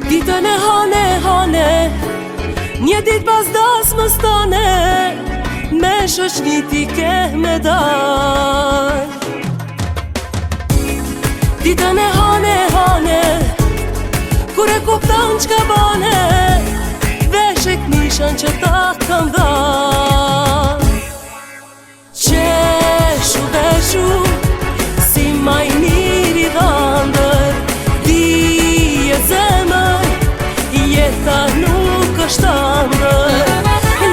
Ditën e hane, një dit pas das më stane, me shoqni ti ke me dal. Ditën e hane, kur e kupton çka bane, vesh e knishan që ta kam dhal. Qeshu veshu, si maj miri dhëndër, dije zemër, jeta nuk është andër.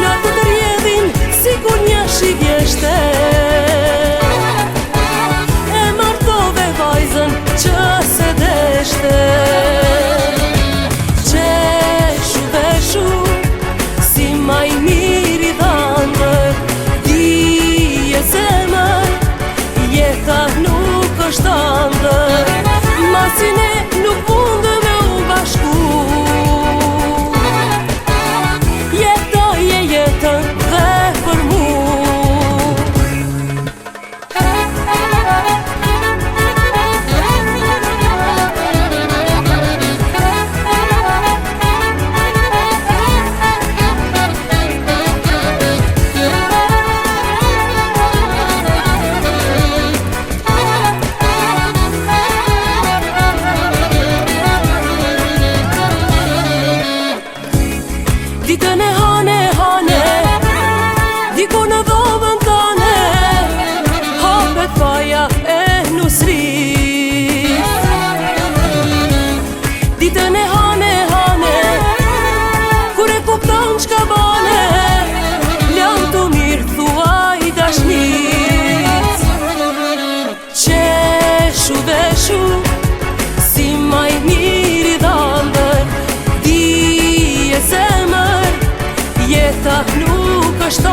Latë të rjedhin, si kur një shivjeshte, e martove vajzën që se deshte. Qeshu veshu, si maj miri dhëndër, dije zemër, jeta nuk është andër. Masin e nuk mundë me u bashku, jetoje jetën dhe për mu. Ditën e hane, diku në dhovën tane, hapet faja e nusri. Ditën e hane, kur e kupton çka bane, jam të mirë thuaj dashnit. Qeshu veshu, si maj miri dhëndër, dije zemër, jeta nuk është